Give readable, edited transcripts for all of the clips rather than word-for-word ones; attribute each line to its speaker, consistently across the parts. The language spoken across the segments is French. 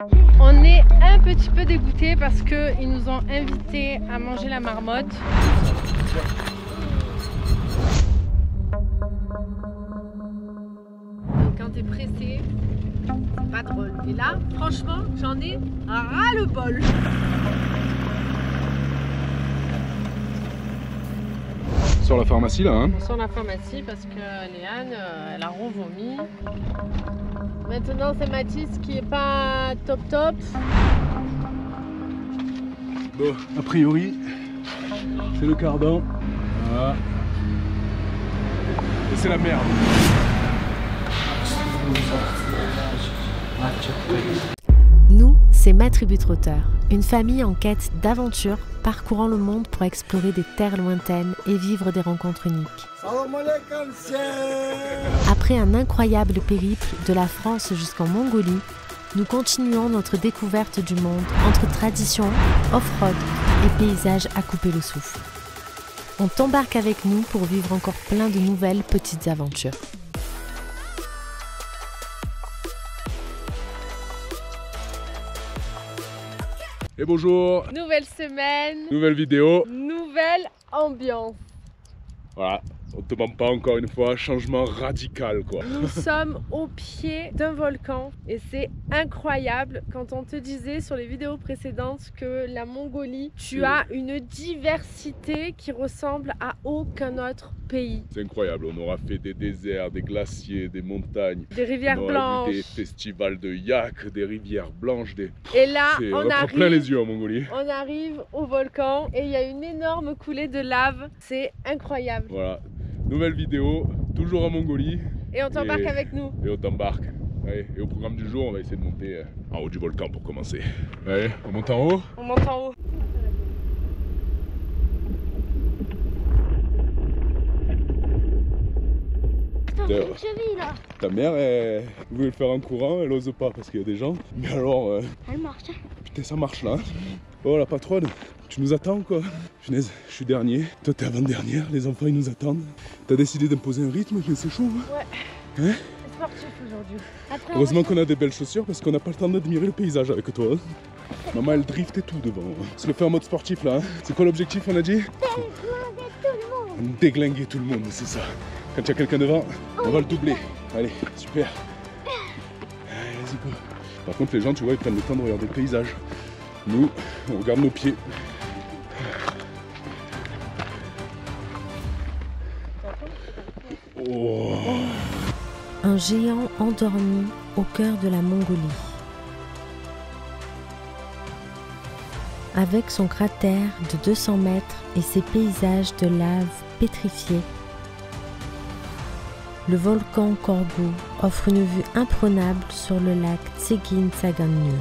Speaker 1: On est un petit peu dégoûtés parce qu'ils nous ont invités à manger la marmotte. Donc quand t'es pressé, c'est pas drôle. Et là, franchement, j'en ai ras le bol.
Speaker 2: Sur la pharmacie là hein.
Speaker 1: On sort la pharmacie parce que Léane, elle a revomi. Maintenant c'est Mathis qui est pas top.
Speaker 2: Bon, a priori, c'est le cardan. Voilà. Et c'est la merde.
Speaker 3: Nous, c'est Ma Tribu Trotteur, une famille en quête d'aventure, parcourant le monde pour explorer des terres lointaines et vivre des rencontres uniques. Après un incroyable périple de la France jusqu'en Mongolie, nous continuons notre découverte du monde entre traditions, off-road et paysages à couper le souffle. On t'embarque avec nous pour vivre encore plein de nouvelles petites aventures.
Speaker 2: Et bonjour,
Speaker 1: Nouvelle semaine,
Speaker 2: nouvelle vidéo.
Speaker 1: nouvelle ambiance.
Speaker 2: Voilà, on te demande pas encore une fois, changement radical quoi.
Speaker 1: Nous sommes au pied d'un volcan et c'est incroyable. Quand on te disait sur les vidéos précédentes que la Mongolie, tu as une diversité qui ressemble à aucun autre pays.
Speaker 2: C'est incroyable, on aura fait des déserts, des glaciers, des montagnes,
Speaker 1: Des rivières
Speaker 2: on aura
Speaker 1: blanches.
Speaker 2: vu des festivals de yak, des rivières blanches, des...
Speaker 1: Et là,
Speaker 2: on a plein les yeux en Mongolie.
Speaker 1: On arrive au volcan et il y a une énorme coulée de lave. C'est incroyable.
Speaker 2: Voilà, nouvelle vidéo, toujours en Mongolie.
Speaker 1: Et on t'embarque avec nous.
Speaker 2: Et on t'embarque. Allez, et au programme du jour, on va essayer de monter en haut du volcan pour commencer. Allez, on monte en haut.
Speaker 1: On monte en haut.
Speaker 2: Ta mère, elle voulait le faire en courant, elle ose pas parce qu'il y a des gens. Mais alors,
Speaker 4: Elle marche.
Speaker 2: putain, ça marche là. Oh la patronne, tu nous attends quoi? Punaise, je suis dernier, toi t'es avant-dernière, les enfants ils nous attendent. T'as décidé d'imposer un rythme, mais c'est chaud. Hein?
Speaker 1: Ouais.
Speaker 2: Hein?
Speaker 1: C'est sportif aujourd'hui.
Speaker 2: Heureusement qu'on a des belles chaussures parce qu'on n'a pas le temps d'admirer le paysage avec toi. Hein. Maman elle drift et tout devant. On se le fait en mode sportif là. Hein. C'est quoi l'objectif on a dit? Déglinguer tout le monde, c'est ça. Quand il y a quelqu'un devant, on va le doubler. Allez, super. Allez, vas-y go. Par contre les gens tu vois ils prennent le temps de regarder le paysage. Nous, on regarde nos pieds. Oh.
Speaker 3: Un géant endormi au cœur de la Mongolie. Avec son cratère de 200 mètres et ses paysages de lave pétrifiés, le volcan Korgu offre une vue imprenable sur le lac Tségin Tsaganur.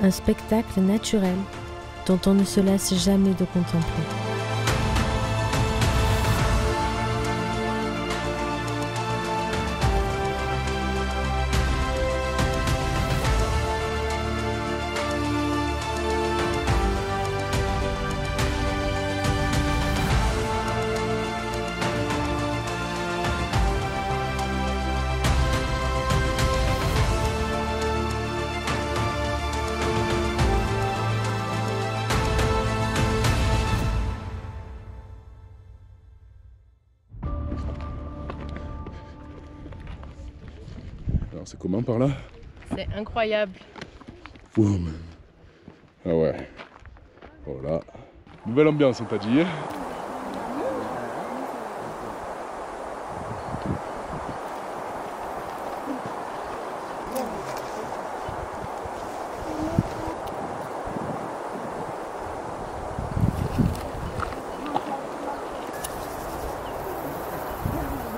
Speaker 3: Un spectacle naturel dont on ne se lasse jamais de contempler.
Speaker 2: Alors c'est comment par là?
Speaker 1: C'est incroyable.
Speaker 2: Boum. Ah ouais. Voilà. Nouvelle ambiance on t'a dit.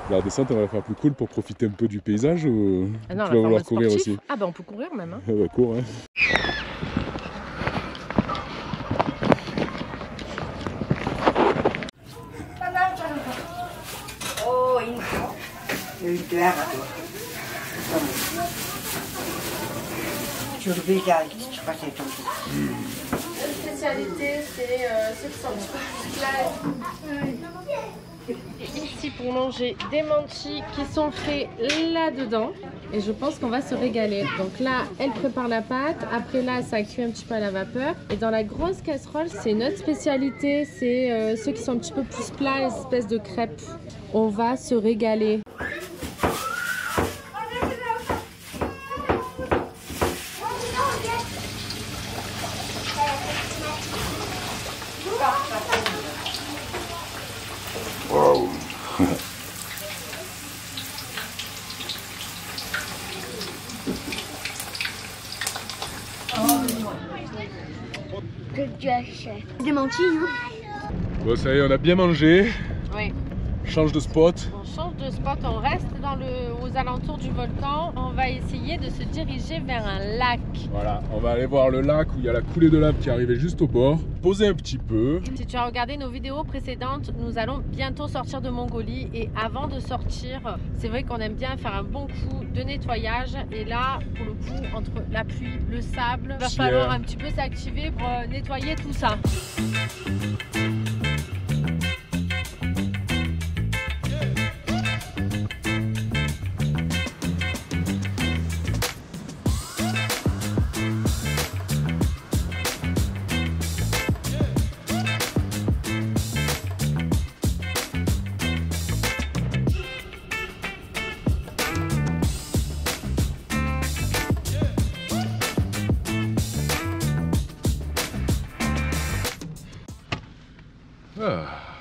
Speaker 2: La descente, on va la faire plus cool pour profiter un peu du paysage ou
Speaker 1: Ah non,
Speaker 2: tu vas vouloir courir
Speaker 1: sportif.
Speaker 2: aussi?
Speaker 1: Ah bah on peut courir même. Hein.
Speaker 2: Ah ouais, cours hein.
Speaker 4: Oh, une claire à toi. Tu le vis là, tu passes ton tour.
Speaker 1: La spécialité c'est 700. ici pour manger des manchis qui sont faits là-dedans. Et je pense qu'on va se régaler. Donc là, elle prépare la pâte. Après là, ça cuit un petit peu à la vapeur. Et dans la grosse casserole, c'est notre spécialité. C'est ceux qui sont un petit peu plus plats, les espèces de crêpes. On va se régaler.
Speaker 2: Waouh.
Speaker 5: Des manchis, hein?
Speaker 2: Bon, ça y est, on a bien mangé.
Speaker 1: Oui.
Speaker 2: Change de spot.
Speaker 1: On change de spot, on reste aux alentours du volcan. On va essayer de se diriger vers un lac.
Speaker 2: Voilà, on va aller voir le lac où il y a la coulée de lave qui arrivait juste au bord. Poser un petit peu.
Speaker 1: Si tu as regardé nos vidéos précédentes, nous allons bientôt sortir de Mongolie. Et avant de sortir, c'est vrai qu'on aime bien faire un bon coup de nettoyage. Et là, pour le coup, entre la pluie, le sable, il va falloir un petit peu s'activer pour nettoyer tout ça.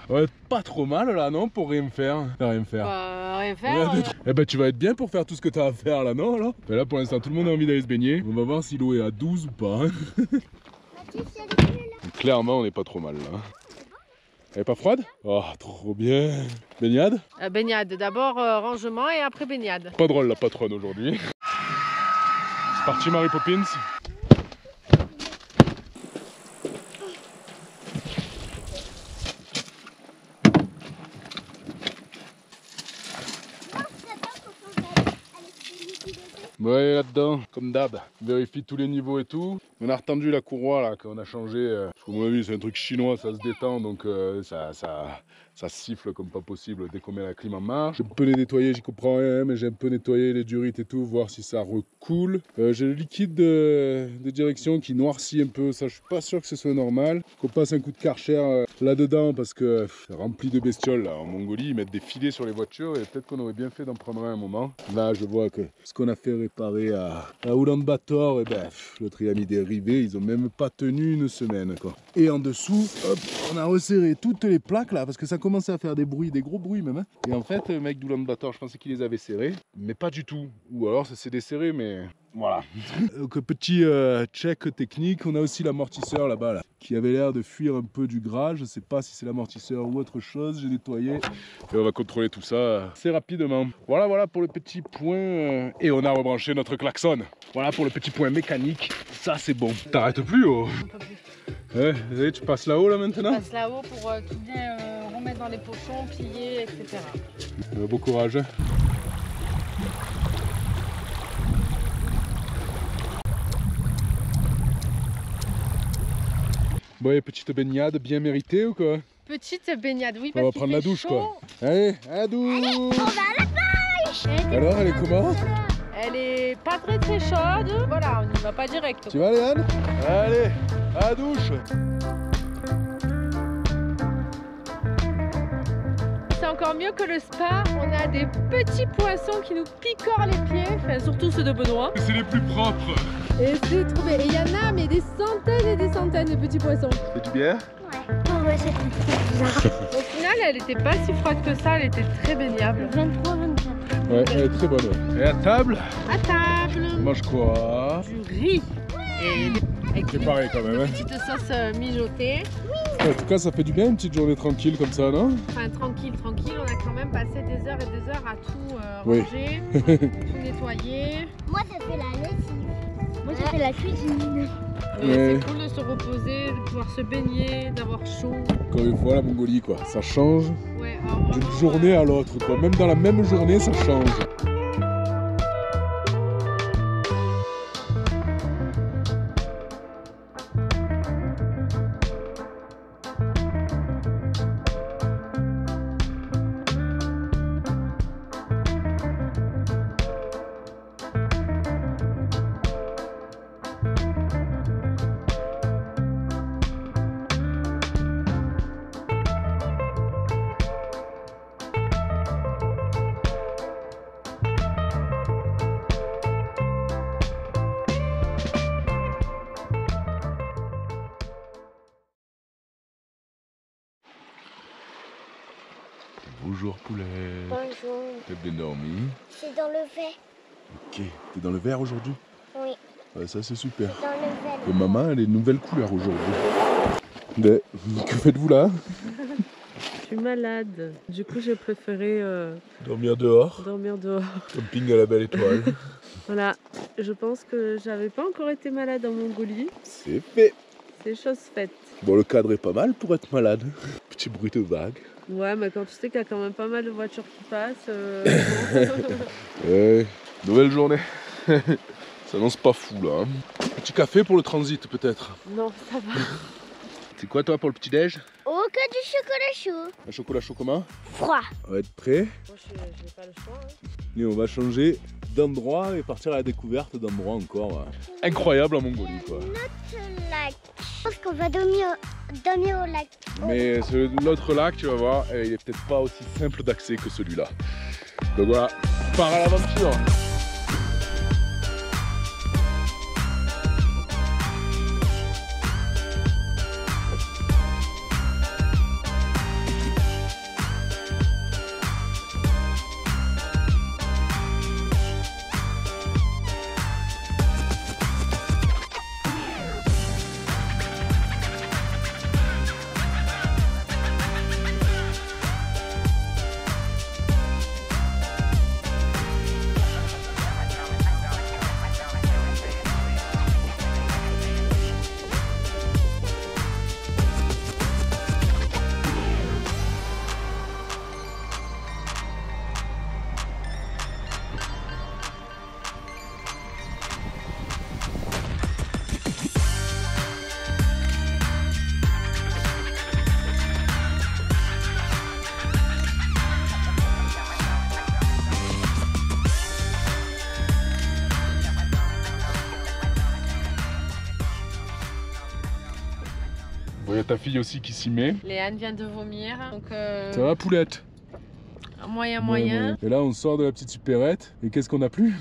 Speaker 2: Ouais, pas trop mal là, non, pour rien faire. Rien faire.
Speaker 1: Rien faire.
Speaker 2: Eh ben, tu vas être bien pour faire tout ce que tu as à faire là, non là? Mais là, pour l'instant, tout le monde a envie d'aller se baigner. On va voir si l'eau est à 12 ou pas. Hein. Clairement, on n'est pas trop mal là. Elle est pas froide? Oh, trop bien. Baignade?
Speaker 1: Baignade. D'abord rangement et après baignade.
Speaker 2: Pas drôle la patronne aujourd'hui. C'est parti, Mary Poppins. Ouais, là-dedans, comme d'hab, vérifie tous les niveaux et tout. On a retendu la courroie là, qu'on a changé. Parce qu'à mon avis, c'est un truc chinois, ça se détend, donc ça siffle comme pas possible dès qu'on met la clim en marche. J'ai un peu nettoyé, j'y comprends rien, mais j'ai un peu nettoyé les durites et tout, voir si ça recoule. J'ai le liquide de direction qui noircit un peu, ça je suis pas sûr que ce soit normal. Qu'on passe un coup de karcher là-dedans parce que rempli de bestioles là, en Mongolie, ils mettent des filets sur les voitures et peut-être qu'on aurait bien fait d'en prendre un moment. Là, je vois que ce qu'on a fait réparer à Ulaanbaatar, et ben, l'autre il a mis des rivets, ils ont même pas tenu une semaine quoi. Et en dessous, hop, on a resserré toutes les plaques là parce que ça commençait à faire des bruits, des gros bruits même. Hein. Et en fait, le mec d'Ulaanbaatar, je pensais qu'il les avait serrés, mais pas du tout. Ou alors ça s'est desserré, mais voilà. Donc petit check technique, on a aussi l'amortisseur là-bas là, qui avait l'air de fuir un peu du gras. Je sais pas si c'est l'amortisseur ou autre chose. J'ai nettoyé et on va contrôler tout ça assez rapidement. Voilà pour le petit point. Et on a rebranché notre klaxon. Voilà pour le petit point mécanique. Ça c'est bon. T'arrêtes plus oh. Ouais, tu passes là-haut là maintenant?
Speaker 1: Je passe là-haut pour tout bien remettre dans les pochons, plier, etc.
Speaker 2: Bon courage. Bon, et petite baignade bien méritée ou quoi?
Speaker 1: Petite baignade, oui.
Speaker 2: On va prendre la douche
Speaker 1: chaud.
Speaker 2: quoi. Allez, à la douche.
Speaker 5: Allez, on va à la plage.
Speaker 2: Alors, elle est comment?
Speaker 1: Elle est pas très chaude. Voilà, on n'y va pas direct.
Speaker 2: Tu vas aller Anne? Allez, à la douche.
Speaker 1: C'est encore mieux que le spa. On a des petits poissons qui nous picorent les pieds. Enfin, surtout ceux de Benoît.
Speaker 2: C'est les plus propres.
Speaker 1: Et c'est trop bien. Et il y en a mais des centaines et des centaines de petits poissons.
Speaker 2: C'est du bien?
Speaker 5: Ouais, c'est bizarre.
Speaker 1: Au final, elle était pas si froide que ça. Elle était très baignable.
Speaker 5: 23, 24.
Speaker 2: Ouais, elle est très bonne. Ouais. Et à table?
Speaker 1: À table.
Speaker 2: On mange quoi?
Speaker 1: Du riz. Et avec
Speaker 2: C'est pareil quand même.
Speaker 1: une
Speaker 2: Hein.
Speaker 1: petite sauce mijotée.
Speaker 2: En tout cas, ça fait du bien une petite journée tranquille comme ça, non?
Speaker 1: Enfin, tranquille. On a quand même passé des heures et des heures à tout
Speaker 2: Oui.
Speaker 1: ranger, tout nettoyer.
Speaker 5: Moi, j'ai fait la lessive. Moi, j'ai fait la cuisine.
Speaker 1: Et
Speaker 2: Ouais.
Speaker 1: c'est cool de se reposer, de pouvoir se baigner, d'avoir chaud.
Speaker 2: Encore une fois, la Mongolie, quoi. Ça change
Speaker 1: Ouais, alors
Speaker 2: d'une
Speaker 1: vraiment,
Speaker 2: journée à l'autre, quoi. Même dans la même journée, ça change. Bonjour poulet.
Speaker 5: Bonjour.
Speaker 2: T'as bien dormi?
Speaker 5: C'est dans le verre.
Speaker 2: Ok. T'es dans le vert aujourd'hui?
Speaker 5: Oui,
Speaker 2: Ouais, ça c'est super.
Speaker 5: dans le verre.
Speaker 2: Et maman, elle a une nouvelle couleur aujourd'hui. Mais que faites-vous là?
Speaker 1: Je suis malade. Du coup, j'ai préféré
Speaker 2: Dormir dehors.
Speaker 1: dormir dehors.
Speaker 2: Camping à la belle étoile.
Speaker 1: Voilà. Je pense que j'avais pas encore été malade en Mongolie.
Speaker 2: C'est fait.
Speaker 1: C'est chose faite.
Speaker 2: Bon, le cadre est pas mal pour être malade. Petit bruit de vague.
Speaker 1: Ouais, mais quand tu sais qu'il y a quand même pas mal de voitures qui passent.
Speaker 2: Ouais. Nouvelle journée. Ça annonce pas fou là. Hein. Petit café pour le transit peut-être.
Speaker 1: Non, ça va.
Speaker 2: C'est quoi toi pour le petit déj?
Speaker 5: Oh, que du chocolat chaud.
Speaker 2: Un chocolat chaud comment?
Speaker 5: Froid.
Speaker 2: On va être prêt.
Speaker 1: Moi, je n'ai pas le choix. Hein.
Speaker 2: Et on va changer d'endroit et partir à la découverte d'endroits encore incroyables en Mongolie quoi.
Speaker 5: Notre lac. Je pense qu'on va dormir au lac.
Speaker 2: Mais l'autre lac, tu vas voir, il est peut-être pas aussi simple d'accès que celui-là. Donc voilà, on part à l'aventure. Bon, il y a ta fille aussi qui s'y met.
Speaker 1: Léane vient de vomir. Donc,
Speaker 2: Ça va poulette?
Speaker 1: moyen.
Speaker 2: Et là on sort de la petite supérette. Et qu'est-ce qu'on a plus?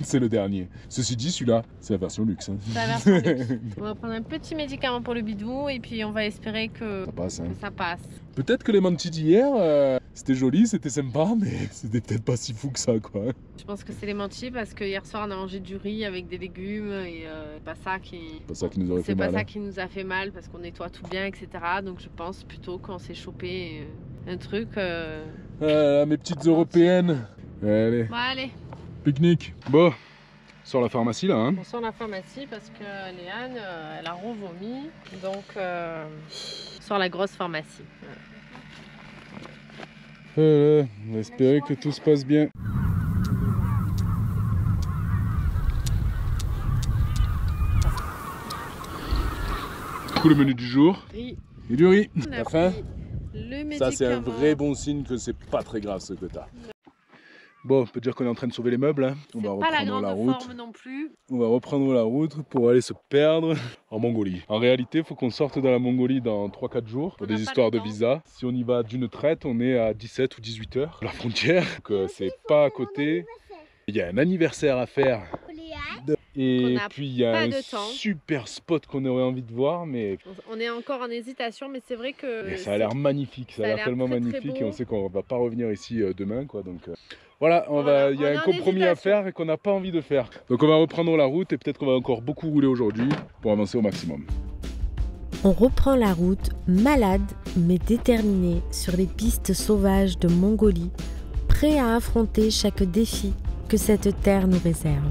Speaker 2: C'est le dernier. Ceci dit, celui-là, c'est la version luxe. Hein.
Speaker 1: C'est la version luxe. On va prendre un petit médicament pour le bidou et puis on va espérer que
Speaker 2: Ça passe. Hein.
Speaker 1: ça passe.
Speaker 2: Peut-être que les mantis d'hier, c'était joli, c'était sympa, mais c'était peut-être pas si fou que ça, quoi.
Speaker 1: Je pense que c'est les mentis parce que hier soir on a mangé du riz avec des légumes et c'est pas ça qui...
Speaker 2: Pas ça qui nous aurait fait
Speaker 1: C'est pas
Speaker 2: mal.
Speaker 1: ça
Speaker 2: Hein.
Speaker 1: qui nous a fait mal parce qu'on nettoie tout bien, etc. Donc je pense plutôt qu'on s'est chopé un truc.
Speaker 2: Ah, mes petites européennes. Allez,
Speaker 1: Bon, allez,
Speaker 2: pique-nique. Bon, sur la pharmacie là. Hein.
Speaker 1: on sort la pharmacie parce que Léane, elle a revomi. Donc, on sort la grosse pharmacie.
Speaker 2: On va espérer que tout se passe bien. Du coup, le menu du jour.
Speaker 1: Riz.
Speaker 2: Et du riz.
Speaker 1: On a
Speaker 2: T'as faim?
Speaker 1: pris le médicament.
Speaker 2: Ça, c'est un vrai bon signe que c'est pas très grave ce que t'as. Bon, on peut dire qu'on est en train de sauver les meubles. Hein. On va
Speaker 1: C'est pas la
Speaker 2: reprendre
Speaker 1: grande
Speaker 2: la route.
Speaker 1: forme non plus.
Speaker 2: On va reprendre la route pour aller se perdre en Mongolie. En réalité, il faut qu'on sorte dans la Mongolie dans 3-4 jours pour
Speaker 1: On n'a
Speaker 2: des
Speaker 1: pas
Speaker 2: histoires
Speaker 1: le
Speaker 2: de
Speaker 1: temps.
Speaker 2: visa. Si on y va d'une traite, on est à 17 ou 18 heures de la frontière. Donc c'est pas à côté. Il y a un anniversaire à faire. Et
Speaker 1: Qu'on n'a
Speaker 2: puis il y a
Speaker 1: pas
Speaker 2: un
Speaker 1: de temps.
Speaker 2: super spot qu'on aurait envie de voir, mais
Speaker 1: On est encore en hésitation, mais c'est vrai que...
Speaker 2: et ça a l'air magnifique, ça a l'air tellement
Speaker 1: très, très
Speaker 2: magnifique
Speaker 1: beau.
Speaker 2: et on sait qu'on va pas revenir ici demain quoi. Donc voilà,
Speaker 1: Voilà,
Speaker 2: il y a
Speaker 1: on est
Speaker 2: un
Speaker 1: en
Speaker 2: compromis à
Speaker 1: hésitation.
Speaker 2: faire et qu'on n'a pas envie de faire. Donc on va reprendre la route et peut-être qu'on va encore beaucoup rouler aujourd'hui pour avancer au maximum.
Speaker 3: On reprend la route, malade mais déterminé, sur les pistes sauvages de Mongolie, prêt à affronter chaque défi que cette terre nous réserve.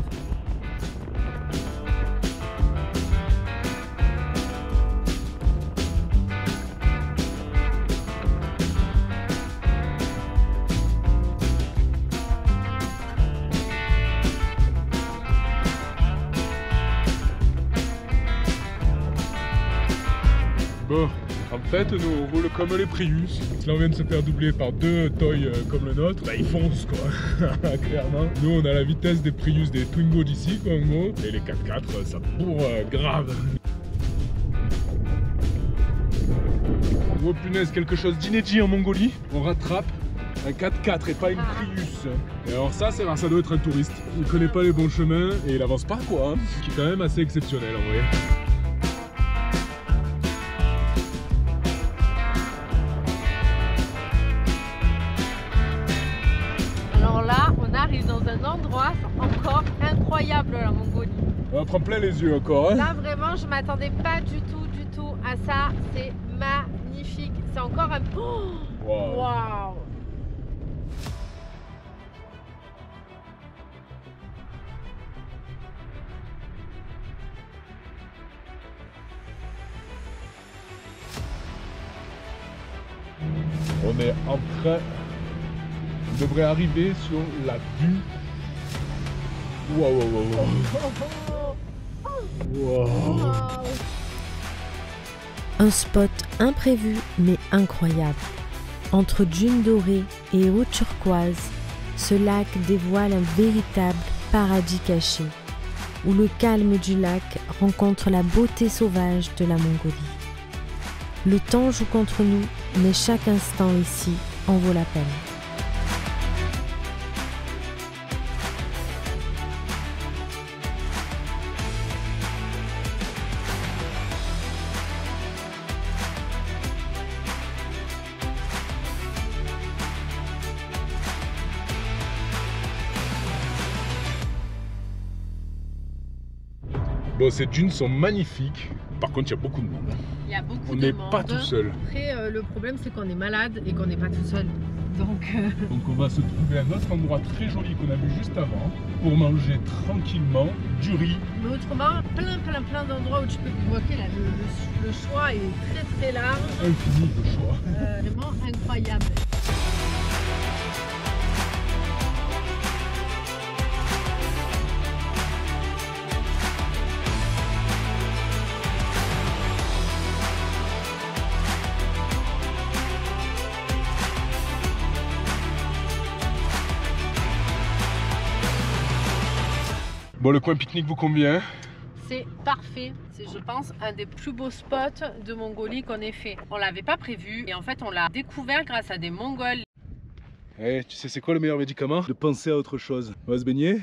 Speaker 2: Bon, en fait, nous on roule comme les Prius. Là, on vient de se faire doubler par deux Toy comme le nôtre. Bah, ils foncent quoi, clairement. Nous, on a la vitesse des Prius, des Twingo d'ici, quoi, en gros. Et les 4x4, ça bourre grave. Oh punaise, quelque chose d'inédit en Mongolie. On rattrape un 4x4 et pas une Prius. Et alors ça doit être un touriste. Il connaît pas les bons chemins et il avance pas quoi. Hein. Ce qui est quand même assez exceptionnel en vrai.
Speaker 1: incroyable la Mongolie.
Speaker 2: On en prend plein les yeux encore. Hein.
Speaker 1: Là vraiment je m'attendais pas du tout à ça. C'est magnifique. C'est encore un... Oh, wow.
Speaker 2: On est en train... On devrait arriver sur la vue. Waouh, wow.
Speaker 3: Un spot imprévu mais incroyable. Entre dunes dorées et eau turquoise, ce lac dévoile un véritable paradis caché, où le calme du lac rencontre la beauté sauvage de la Mongolie. Le temps joue contre nous, mais chaque instant ici en vaut la peine.
Speaker 2: Bon, ces dunes sont magnifiques. Par contre, il y a beaucoup de monde.
Speaker 1: Il y a beaucoup
Speaker 2: on
Speaker 1: de
Speaker 2: n'est
Speaker 1: monde.
Speaker 2: pas tout seul.
Speaker 1: Après, le problème, c'est qu'on est malade et qu'on n'est pas tout seul. Donc
Speaker 2: on va se trouver un autre endroit très joli qu'on a vu juste avant pour manger tranquillement du riz.
Speaker 1: Mais autrement, plein d'endroits où tu peux provoquer. Là, le choix est très large.
Speaker 2: Infini de choix.
Speaker 1: Vraiment incroyable.
Speaker 2: Bon, le coin pique-nique vous convient?
Speaker 1: C'est parfait, c'est je pense un des plus beaux spots de Mongolie qu'on ait fait. On l'avait pas prévu et en fait on l'a découvert grâce à des Mongols.
Speaker 2: Eh, tu sais c'est quoi le meilleur médicament? De penser à autre chose. On va se baigner?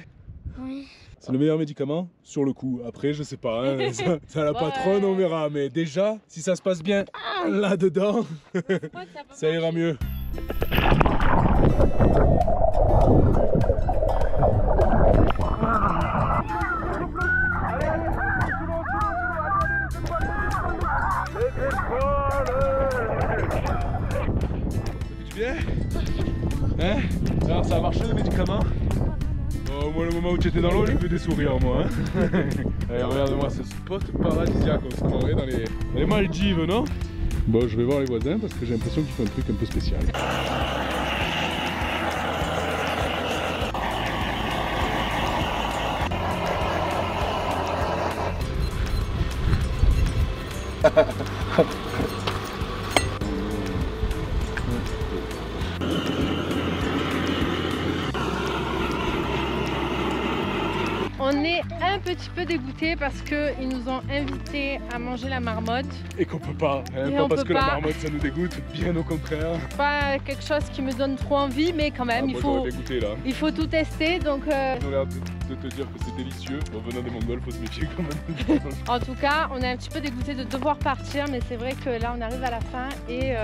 Speaker 5: Oui.
Speaker 2: C'est le meilleur médicament? Sur le coup. Après, je sais pas, hein, ça la patronne, on verra. Mais déjà, si ça se passe bien là-dedans, ça ira mieux. Bien? Hein? Alors ça a marché le médicament? Oh, moi le moment où tu étais dans l'eau, j'ai vu des sourires moi. Hein. Allez, regarde-moi ce spot paradisiaque, on se croirait dans les Maldives, non? Bon, je vais voir les voisins parce que j'ai l'impression qu'ils font un truc un peu spécial.
Speaker 1: On est un petit peu dégoûtés parce qu'ils nous ont invités à manger la marmotte.
Speaker 2: Et qu'on peut pas, hein,
Speaker 1: Et
Speaker 2: pas
Speaker 1: on
Speaker 2: parce
Speaker 1: peut
Speaker 2: que
Speaker 1: pas.
Speaker 2: la marmotte ça nous dégoûte, bien au contraire.
Speaker 1: Pas quelque chose qui me donne trop envie, mais quand même,
Speaker 2: Moi j'aurais dégoûté là.
Speaker 1: il faut tout tester. Donc,
Speaker 2: On a l'air de te dire que c'est délicieux. En venant des Mongols, faut se méfier quand même.
Speaker 1: en tout cas, on est un petit peu dégoûtés de devoir partir, mais c'est vrai que là, on arrive à la fin et
Speaker 2: Et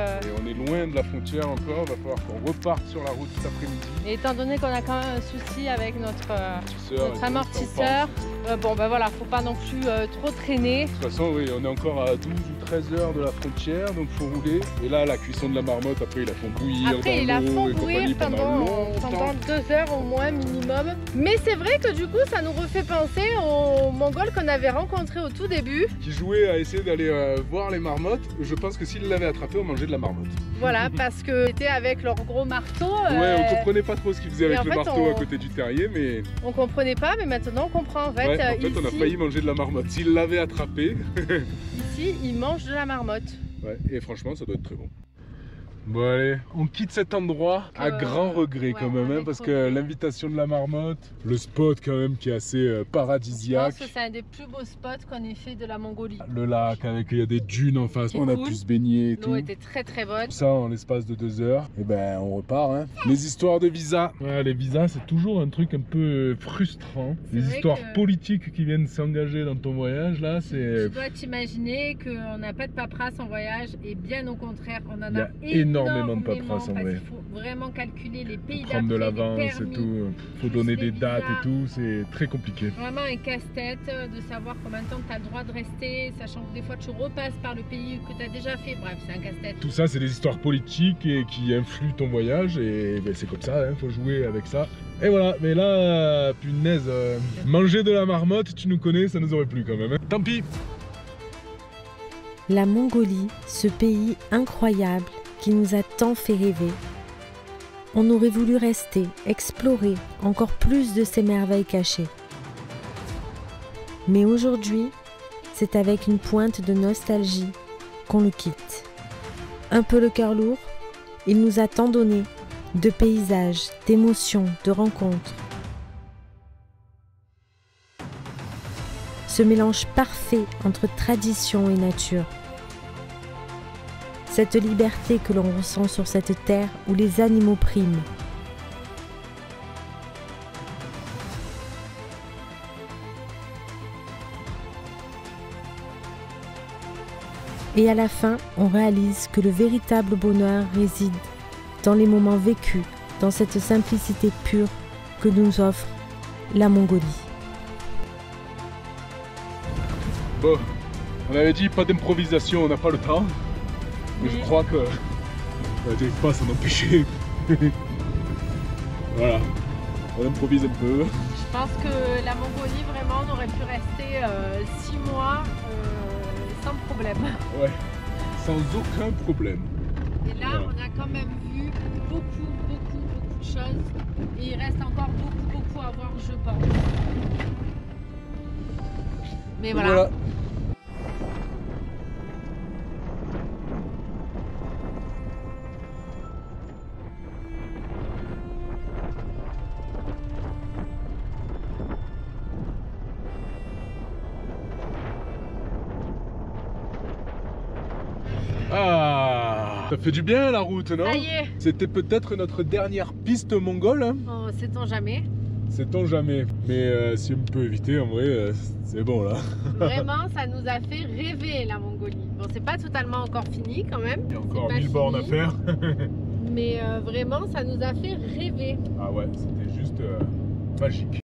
Speaker 2: on est loin de la frontière encore, va falloir qu'on reparte sur la route cet après-midi.
Speaker 1: et étant donné qu'on a quand même un souci avec notre
Speaker 2: Amortisseur,
Speaker 1: amortisseur, bon ben voilà, faut pas non plus trop traîner.
Speaker 2: De toute façon, oui, on est encore à 12 ou 13 heures de la frontière, donc il faut rouler. Et là, la cuisson de la marmotte, après, ils la font bouillir
Speaker 1: Après,
Speaker 2: dans
Speaker 1: ils la
Speaker 2: l'eau
Speaker 1: font
Speaker 2: et
Speaker 1: bouillir
Speaker 2: compagnie
Speaker 1: pendant 2 heures au moins minimum. Mais c'est vrai que du coup, ça nous refait penser aux Mongols qu'on avait rencontrés au tout début.
Speaker 2: Qui jouaient à essayer d'aller voir les marmottes. Je pense que s'ils l'avaient attrapé, on mangeait de la marmotte.
Speaker 1: Voilà, parce que c'était avec leur gros marteau.
Speaker 2: Ouais, on comprenait pas trop ce qu'ils faisaient
Speaker 1: et
Speaker 2: avec
Speaker 1: en
Speaker 2: le
Speaker 1: fait,
Speaker 2: marteau
Speaker 1: on-
Speaker 2: à côté du terrier, mais
Speaker 1: On comprenait pas, mais maintenant on comprend. En fait,
Speaker 2: ouais, en fait on a
Speaker 1: ici,
Speaker 2: failli manger de la marmotte. S'ils l'avaient attrapé,
Speaker 1: ici, ils mangent de la marmotte.
Speaker 2: ouais, et franchement, ça doit être très bon. Bon allez, on quitte cet endroit à grand regret
Speaker 1: ouais,
Speaker 2: quand même,
Speaker 1: on
Speaker 2: hein,
Speaker 1: est
Speaker 2: parce que
Speaker 1: crevé.
Speaker 2: l'invitation de la marmotte, le spot quand même qui est assez
Speaker 1: Je pense
Speaker 2: paradisiaque.
Speaker 1: que c'est un des plus beaux spots qu'on ait fait de la Mongolie.
Speaker 2: Le lac avec il y a des dunes en face,
Speaker 1: C'est
Speaker 2: on a
Speaker 1: cool.
Speaker 2: pu se baigner et
Speaker 1: L'eau
Speaker 2: tout.
Speaker 1: était très bonne.
Speaker 2: Ça en l'espace de 2 heures, et ben on repart. Hein. Les histoires de visa. Ouais, les visas c'est toujours un truc un peu frustrant.
Speaker 1: C'est
Speaker 2: Les
Speaker 1: vrai
Speaker 2: histoires
Speaker 1: que-
Speaker 2: politiques qui viennent s'engager dans ton voyage là,
Speaker 1: Tu
Speaker 2: c'est...
Speaker 1: dois t'imaginer qu'on n'a pas de paperasse en voyage et bien au contraire, on en
Speaker 2: Il y
Speaker 1: a
Speaker 2: a
Speaker 1: énormément.
Speaker 2: énormément de paperasse en vrai.
Speaker 1: Il faut vraiment calculer les pays
Speaker 2: Prendre de
Speaker 1: d'après, les
Speaker 2: l'avance et
Speaker 1: permis,
Speaker 2: tout. Faut donner des dates et tout, c'est très compliqué.
Speaker 1: Vraiment un casse-tête de savoir combien de temps tu as le droit de rester, sachant que des fois tu repasses par le pays que tu as déjà fait. Bref, c'est un casse-tête.
Speaker 2: Tout ça, c'est des histoires politiques et qui influent ton voyage et ben, c'est comme ça, hein, faut jouer avec ça. Et voilà, mais là, punaise, manger de la marmotte, tu nous connais, ça nous aurait plu quand même. Hein. Tant pis.
Speaker 3: La Mongolie, ce pays incroyable qui nous a tant fait rêver. On aurait voulu rester, explorer encore plus de ces merveilles cachées. Mais aujourd'hui, c'est avec une pointe de nostalgie qu'on le quitte. Un peu le cœur lourd, il nous a tant donné de paysages, d'émotions, de rencontres. Ce mélange parfait entre tradition et nature. Cette liberté que l'on ressent sur cette terre où les animaux priment. Et à la fin, on réalise que le véritable bonheur réside dans les moments vécus, dans cette simplicité pure que nous offre la Mongolie.
Speaker 2: Bon, on avait dit pas d'improvisation, on n'a pas le temps. Mais je crois que j'arrive pas à s'en empêcher. Voilà, on improvise un peu.
Speaker 1: Je pense que la Mongolie, vraiment, on aurait pu rester 6 mois sans problème.
Speaker 2: Ouais, sans aucun problème.
Speaker 1: Et là, voilà. On a quand même vu beaucoup de choses. Et il reste encore beaucoup à voir, je pense. Mais voilà.
Speaker 2: Ah, ça fait du bien la route, non?
Speaker 1: Ça y est.
Speaker 2: C'était peut-être notre dernière piste mongole. Hein.
Speaker 1: Oh, sait-on jamais.
Speaker 2: Sait-on jamais. Mais si on peut éviter, en vrai, c'est bon là.
Speaker 1: Vraiment, ça nous a fait rêver la Mongolie. Bon, c'est pas totalement encore fini quand même.
Speaker 2: Il y a encore 1000 bornes à faire.
Speaker 1: Mais vraiment, ça nous a fait rêver.
Speaker 2: Ah ouais, c'était juste magique.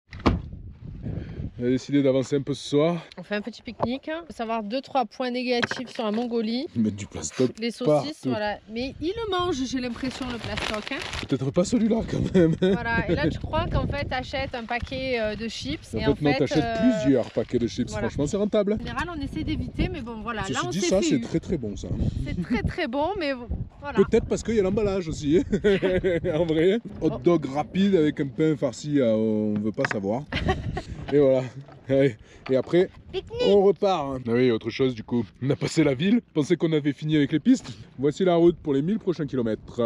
Speaker 2: On a décidé d'avancer un peu ce soir.
Speaker 1: On fait un petit pique-nique. Il faut savoir 2-3 points négatifs sur la Mongolie.
Speaker 2: Mettre du plastoc.
Speaker 1: Les saucisses,
Speaker 2: partout.
Speaker 1: voilà. Mais ils le mangent, j'ai l'impression, le plastoc. Hein.
Speaker 2: Peut-être pas celui-là quand même.
Speaker 1: Voilà, et là tu crois qu'en fait t'achètes un paquet de chips.
Speaker 2: En fait, non, t'achètes plusieurs paquets de chips.
Speaker 1: Voilà.
Speaker 2: Franchement, c'est rentable.
Speaker 1: En général, on essaie d'éviter, mais bon, voilà.
Speaker 2: Ceci
Speaker 1: là, on
Speaker 2: dit,
Speaker 1: s'est
Speaker 2: ça,
Speaker 1: fait
Speaker 2: c'est très très bon ça.
Speaker 1: C'est très bon, mais bon, voilà.
Speaker 2: Peut-être parce qu'il y a l'emballage aussi. En vrai. Hot dog rapide avec un pain farci, on veut pas savoir. Et voilà. Allez. Et après, on repart. Ah oui, autre chose du coup. On a passé la ville, pensait qu'on avait fini avec les pistes. Voici la route pour les 1000 prochains kilomètres.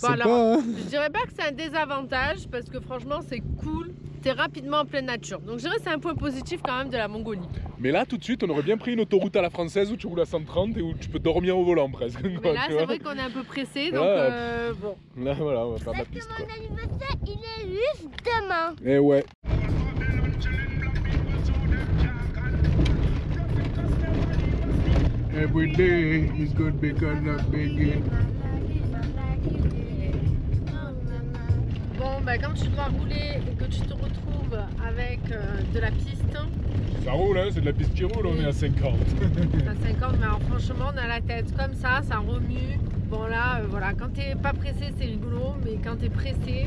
Speaker 1: Bon, alors,
Speaker 2: hein,
Speaker 1: je dirais pas que c'est un désavantage parce que franchement c'est cool, t'es rapidement en pleine nature. Donc je dirais que c'est un point positif quand même de la Mongolie.
Speaker 2: Mais là tout de suite on aurait bien pris une autoroute à la française où tu roules à 130 et où tu peux dormir au volant presque.
Speaker 1: Mais là c'est vrai qu'on est un peu pressé donc bon.
Speaker 2: Là voilà, on va faire de la piste quoi.
Speaker 5: Mon anniversaire il est juste demain.
Speaker 2: Et ouais. Every day is good because of begin.
Speaker 1: Bon, bah, quand tu dois rouler et que tu te retrouves avec de la piste.
Speaker 2: Ça roule, hein, c'est de la piste qui roule, on est à 50.
Speaker 1: À 50, mais alors, franchement, on a la tête comme ça remue. Bon, là, voilà, quand t'es pas pressé, c'est rigolo, mais quand t'es pressé,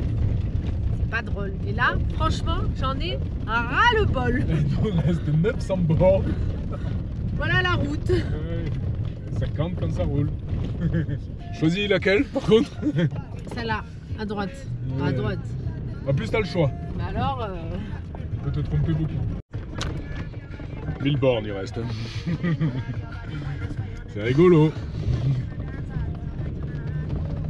Speaker 1: c'est pas drôle. Et là, franchement, j'en ai ras le bol.
Speaker 2: Il nous reste 900 bords.
Speaker 1: Voilà la route.
Speaker 2: 50 quand ça roule. Choisis laquelle par contre?
Speaker 1: Celle-là, à droite. Ouais. À droite.
Speaker 2: En plus t'as le choix.
Speaker 1: Mais alors
Speaker 2: Tu peux te tromper beaucoup. 1000 bornes il reste. C'est rigolo.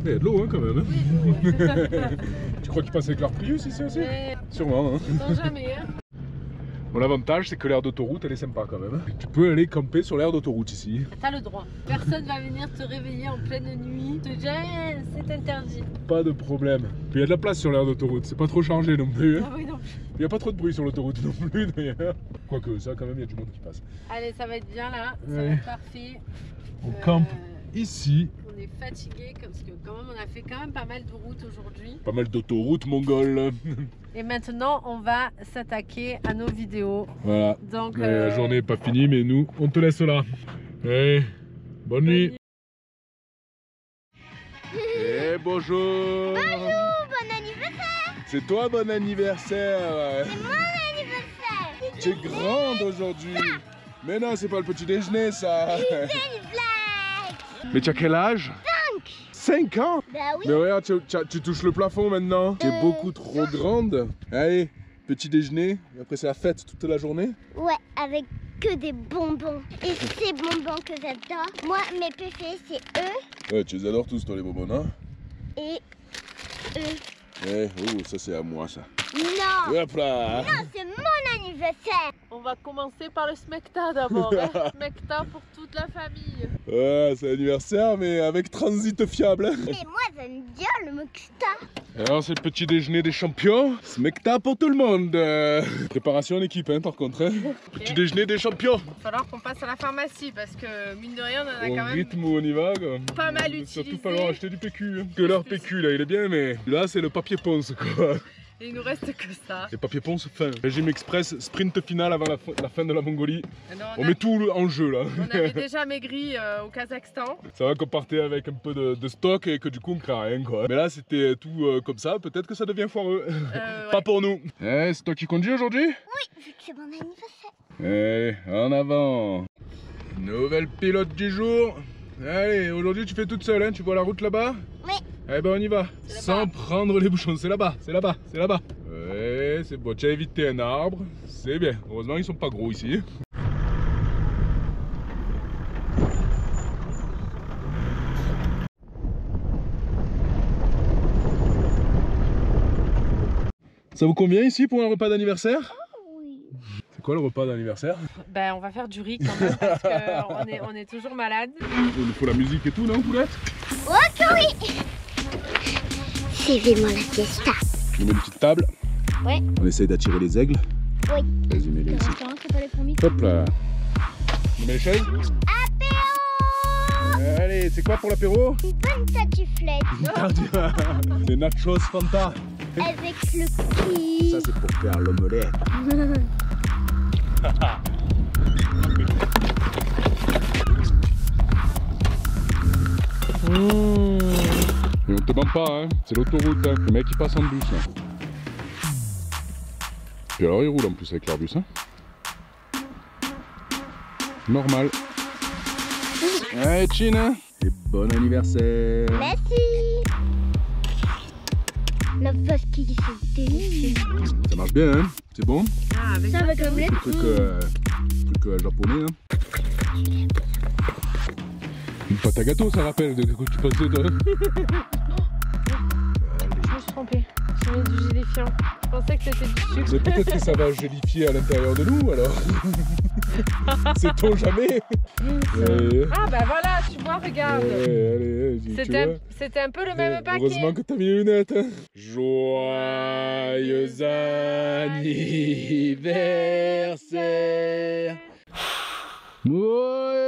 Speaker 2: Il y a de l'eau hein, quand même. Hein. Tu crois qu'il passe avec leur Prius ici aussi?
Speaker 1: Mais...
Speaker 2: Sûrement. Hein.
Speaker 1: Sans jamais. Hein.
Speaker 2: Bon, l'avantage c'est que l'aire d'autoroute elle est sympa quand même. Tu peux aller camper sur l'aire d'autoroute ici.
Speaker 1: T'as le droit. Personne va venir te réveiller en pleine nuit, te dire c'est interdit.
Speaker 2: Pas de problème. Puis il y a de la place sur l'aire d'autoroute, c'est pas trop chargé non plus. Hein.
Speaker 1: Ah oui, non.
Speaker 2: Il n'y a pas trop de bruit sur l'autoroute non plus d'ailleurs. Quoique ça quand même il y a du monde qui passe.
Speaker 1: Allez, ça va être bien là, ça
Speaker 2: ouais.
Speaker 1: va être parfait.
Speaker 2: On campe ici.
Speaker 1: On est fatigué parce que quand même on a fait quand même pas mal de routes aujourd'hui.
Speaker 2: Pas mal d'autoroutes mongoles.
Speaker 1: Et maintenant on va s'attaquer à nos vidéos.
Speaker 2: Voilà.
Speaker 1: Donc
Speaker 2: La journée n'est pas finie, mais nous, on te laisse là. Allez, bonne nuit. Et bonjour.
Speaker 5: Bonjour, bon anniversaire.
Speaker 2: C'est toi, bon anniversaire.
Speaker 5: C'est mon anniversaire.
Speaker 2: Tu es grande aujourd'hui. Mais non, c'est pas le petit déjeuner, ça.
Speaker 5: C'est une blague.
Speaker 2: Mais tu as quel âge? 5 ans?
Speaker 5: Bah oui.
Speaker 2: Mais regarde, tu touches le plafond maintenant. Tu es beaucoup trop grande. Allez, petit déjeuner. Et après, c'est la fête toute la journée.
Speaker 5: Ouais, avec que des bonbons. Et ces bonbons que j'adore. Moi, mes préférés, c'est eux
Speaker 2: Ouais, tu les adores tous, toi, les bonbons, hein?
Speaker 5: et eux.
Speaker 2: Eh, oh, ça, c'est à moi, ça.
Speaker 5: Non,
Speaker 2: Hop là.
Speaker 5: non, c'est mon anniversaire.
Speaker 1: on va commencer par le smecta d'abord. Hein. Smecta pour toute la famille.
Speaker 2: Ouais, c'est l'anniversaire, mais avec transit fiable.
Speaker 5: Mais moi, j'aime bien le moksta.
Speaker 2: Alors, c'est le petit déjeuner des champions. Smecta pour tout le monde. Préparation en équipe, hein, par contre. Hein. Petit déjeuner des champions.
Speaker 1: Il va falloir qu'on passe à la pharmacie parce que mine de rien on en a
Speaker 2: Au
Speaker 1: quand même
Speaker 2: rythme où on y va, quoi.
Speaker 1: pas mal
Speaker 2: Il va
Speaker 1: utilisé.
Speaker 2: surtout falloir acheter du PQ. Hein. Que leur PQ, là, il est bien, mais là, c'est le papier ponce, quoi.
Speaker 1: Et il nous reste que ça.
Speaker 2: Et papier ponce fin. Régime express, sprint final avant la fin de la Mongolie.
Speaker 1: Alors,
Speaker 2: On met tout en jeu, là.
Speaker 1: on avait déjà maigri au Kazakhstan.
Speaker 2: Ça va qu'on partait avec un peu de stock et que du coup on crée rien, quoi. Mais là c'était tout comme ça, peut-être que ça devient foireux. Pas
Speaker 1: Ouais.
Speaker 2: pour nous. Eh, c'est toi qui conduis aujourd'hui?
Speaker 5: Oui, vu que c'est mon anniversaire.
Speaker 2: Allez, en avant. Nouvelle pilote du jour. Allez, aujourd'hui tu fais toute seule, hein? Tu vois la route là-bas?
Speaker 5: Oui.
Speaker 2: Eh ben on y va.
Speaker 1: C'est là-bas.
Speaker 2: Sans prendre les bouchons, c'est là-bas, c'est là-bas, c'est là-bas. Ouais, c'est bon, tu as évité un arbre. C'est bien. Heureusement ils sont pas gros ici. Ça vous convient ici pour un repas d'anniversaire?
Speaker 5: Oui.
Speaker 2: C'est quoi le repas d'anniversaire?
Speaker 1: Ben on va faire du riz quand même parce qu'on est toujours malade.
Speaker 2: Il nous faut la musique et tout, non, Poulette?
Speaker 5: Ok, oui. C'est vraiment la fiesta.
Speaker 2: On met une petite table.
Speaker 5: Ouais.
Speaker 2: On essaye d'attirer les aigles.
Speaker 5: Oui.
Speaker 2: Vas-y, mets-les ici.
Speaker 5: C'est pas les fourmis.
Speaker 2: Hop là. On met les chaises?
Speaker 5: Apéro.
Speaker 2: Allez, c'est quoi pour l'apéro?
Speaker 5: Une bonne tartiflette.
Speaker 2: Des nachos Fanta.
Speaker 5: Avec le qui.
Speaker 2: Ça, c'est pour faire l'omelette. Et on te demande pas, hein. C'est l'autoroute, hein. Le mec il passe en bus là. Et alors il roule en plus avec leur bus, hein. Normal. Allez, Chin, hein. Et bon anniversaire.
Speaker 5: Merci. La vache qui se délire.
Speaker 2: Ça marche bien, hein. C'est bon.
Speaker 1: Ah, avec
Speaker 5: Ça va comme les
Speaker 2: Truc japonais, hein. Une pâte à gâteau, ça rappelle de quoi tu pensais, toi.
Speaker 1: Je me suis trompée. J'ai mis du gélifiant. Je pensais que c'était du sucre.
Speaker 2: Mais peut-être que ça va gélifier à l'intérieur de nous, alors. Sait-on jamais.
Speaker 1: Ah bah voilà, tu vois, regarde.
Speaker 2: Allez, tu vois.
Speaker 1: C'était un peu le même paquet.
Speaker 2: Heureusement que t'as mis les lunettes. Hein. Joyeux anniversaire. Ouais,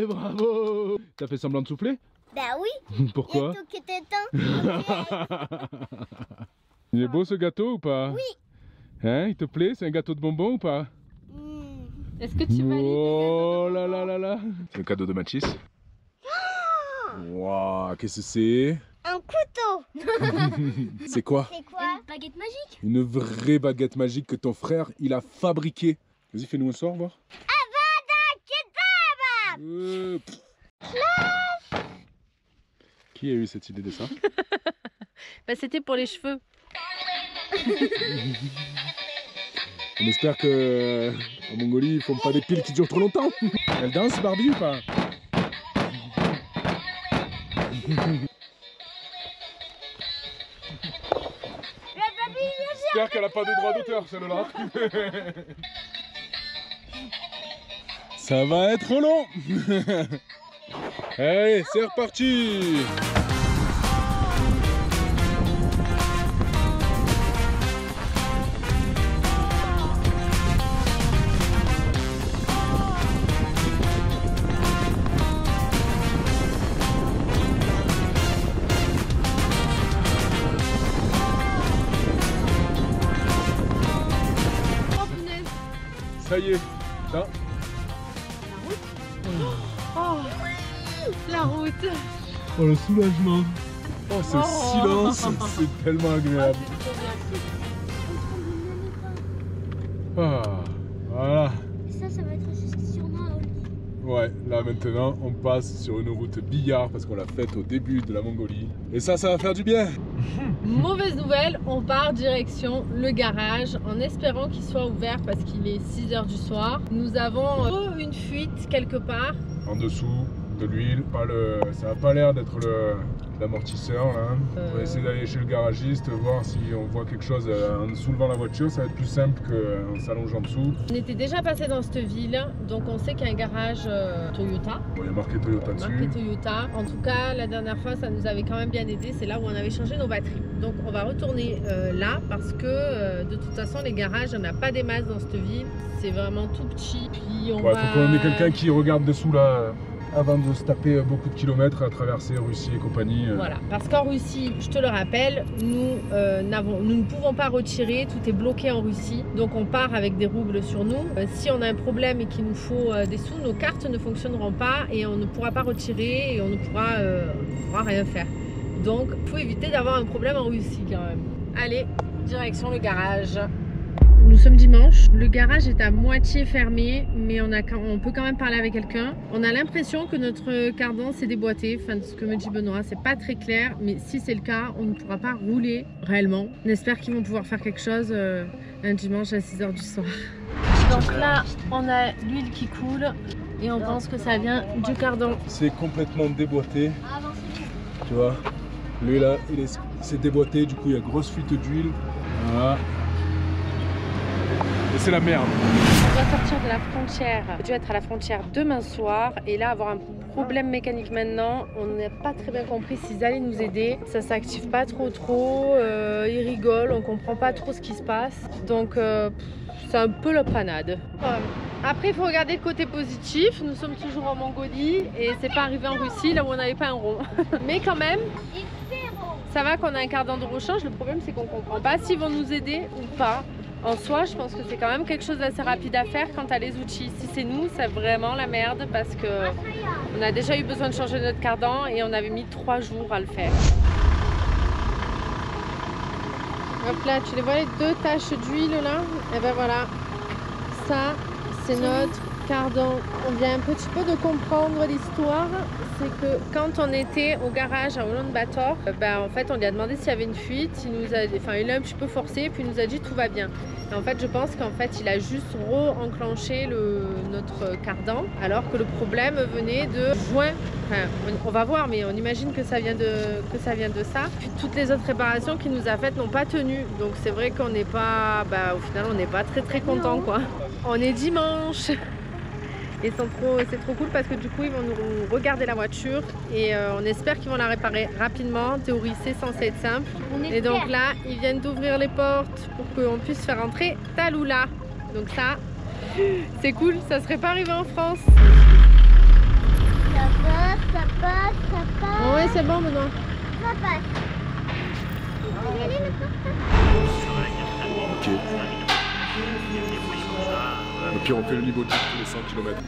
Speaker 2: bravo. T'as fait semblant de souffler?
Speaker 5: Bah oui.
Speaker 2: Pourquoi?
Speaker 5: Il y a tout qui est éteint.
Speaker 2: Il est beau ce gâteau ou pas?
Speaker 5: Oui.
Speaker 2: Hein, il te plaît? C'est un gâteau de bonbons ou pas?
Speaker 1: Est-ce que tu valides?
Speaker 2: Oh là là là là. C'est le cadeau de Mathis. Waouh, qu'est-ce que c'est?
Speaker 5: Un couteau.
Speaker 2: C'est quoi?
Speaker 5: C'est quoi? Une baguette magique.
Speaker 2: Une vraie baguette magique que ton frère, il a fabriquée. Vas-y, fais-nous un soir, voir. Qui a eu cette idée de ça?
Speaker 1: Bah c'était pour les cheveux.
Speaker 2: On espère que en Mongolie, ils font pas des piles qui durent trop longtemps. Elle danse, Barbie, ou pas? J'espère qu'elle a pas de droit d'auteur, celle-là. Ça va être long. Allez, c'est reparti. Ça y est. Là.
Speaker 1: Oh, la route.
Speaker 2: Oh le soulagement. Oh ce silence, c'est tellement agréable. Ah, voilà.
Speaker 5: Ça va être sûrement au lit.
Speaker 2: Ouais, là maintenant on passe sur une route billard parce qu'on l'a faite au début de la Mongolie. Et ça va faire du bien.
Speaker 1: Mauvaise nouvelle, on part direction le garage en espérant qu'il soit ouvert parce qu'il est 6 h du soir. Nous avons une fuite quelque part.
Speaker 2: En dessous de l'huile, ça n'a pas l'air d'être l'amortisseur là. On va essayer d'aller chez le garagiste, voir si on voit quelque chose en soulevant la voiture, ça va être plus simple qu'en s'allongeant en dessous.
Speaker 1: On était déjà passé dans cette ville, donc on sait qu'il y a un garage Toyota.
Speaker 2: Bon, il y a marqué Toyota dessus.
Speaker 1: Marqué Toyota. En tout cas, la dernière fois, ça nous avait quand même bien aidé. C'est là où on avait changé nos batteries. Donc on va retourner là parce que de toute façon, les garages, on n'a pas des masses dans cette ville. C'est vraiment tout petit. Puis on
Speaker 2: faut qu'on ait quelqu'un qui regarde dessous là. Avant de se taper beaucoup de kilomètres à traverser Russie et compagnie.
Speaker 1: Voilà, parce qu'en Russie, je te le rappelle, nous ne pouvons pas retirer, tout est bloqué en Russie, donc on part avec des roubles sur nous. Si on a un problème et qu'il nous faut des sous, nos cartes ne fonctionneront pas et on ne pourra pas retirer et on ne pourra rien faire. Donc, il faut éviter d'avoir un problème en Russie quand même. Allez, direction le garage. Nous sommes dimanche, le garage est à moitié fermé, mais on peut quand même parler avec quelqu'un. On a l'impression que notre cardan s'est déboîté, enfin ce que me dit Benoît, c'est pas très clair, mais si c'est le cas, on ne pourra pas rouler réellement. On espère qu'ils vont pouvoir faire quelque chose un dimanche à 6 h du soir. Donc là, on a l'huile qui coule et on pense que ça vient du cardan.
Speaker 2: C'est complètement déboîté, tu vois. Lui là, c'est déboîté, du coup il y a grosse fuite d'huile. Voilà. Et c'est la merde.
Speaker 1: On doit sortir de la frontière. On a dû être à la frontière demain soir et là avoir un problème mécanique maintenant. On n'a pas très bien compris s'ils allaient nous aider. Ça s'active pas trop. Ils rigolent, on comprend pas trop ce qui se passe. Donc c'est un peu la panade. Après il faut regarder le côté positif. Nous sommes toujours en Mongolie et c'est pas arrivé en Russie là où on n'avait pas un rond. Mais quand même, ça va qu'on a un cardan de rechange. Le problème c'est qu'on comprend pas s'ils vont nous aider ou pas. En soi, je pense que c'est quand même quelque chose d'assez rapide à faire quand tu as les outils. Si c'est nous, c'est vraiment la merde parce que on a déjà eu besoin de changer notre cardan et on avait mis 3 jours à le faire. Hop là, tu les vois les 2 taches d'huile là? Et ben voilà, ça c'est notre cardan. On vient un petit peu de comprendre l'histoire. C'est que quand on était au garage à Ulaanbaatar, en fait on lui a demandé s'il y avait une fuite. Il a un petit peu forcé puis il nous a dit tout va bien. Et en fait je pense qu'en fait il a juste re-enclenché notre cardan alors que le problème venait de joint. Enfin, on va voir, mais on imagine que ça vient de ça. Puis toutes les autres réparations qu'il nous a faites n'ont pas tenu. Donc c'est vrai qu'on n'est pas, au final on n'est pas très content quoi. On est dimanche. Et c'est trop cool parce que du coup ils vont nous regarder la voiture et on espère qu'ils vont la réparer rapidement. En théorie c'est censé être simple. Et donc là ils viennent d'ouvrir les portes pour qu'on puisse faire entrer Tallulah. Donc ça c'est cool, ça serait pas arrivé en France.
Speaker 5: Ça passe.
Speaker 1: Ouais c'est bon maintenant.
Speaker 5: Ça passe.
Speaker 2: Ok. Et puis on fait le niveau de tous les 100 km.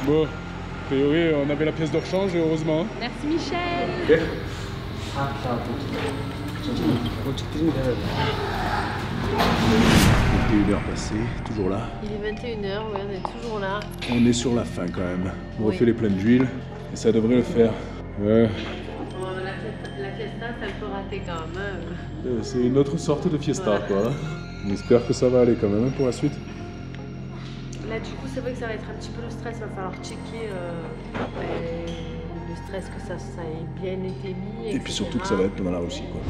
Speaker 2: Bon, a priori on avait la pièce de rechange heureusement.
Speaker 1: Merci Michel.
Speaker 2: Okay. 21h passées, toujours là.
Speaker 1: Il est 21h, oui, on est toujours là.
Speaker 2: On est sur la fin quand même. On
Speaker 1: Oui.
Speaker 2: refait les pleins d'huile et ça devrait le faire.
Speaker 1: La fiesta, ça peut rater quand même.
Speaker 2: C'est une autre sorte de fiesta quoi. On espère que ça va aller quand même pour la suite.
Speaker 1: Là du coup c'est vrai que ça va être un petit peu le stress, il va falloir checker le stress que ça ait bien été mis.
Speaker 2: Et puis surtout que ça va être pendant la Russie quoi.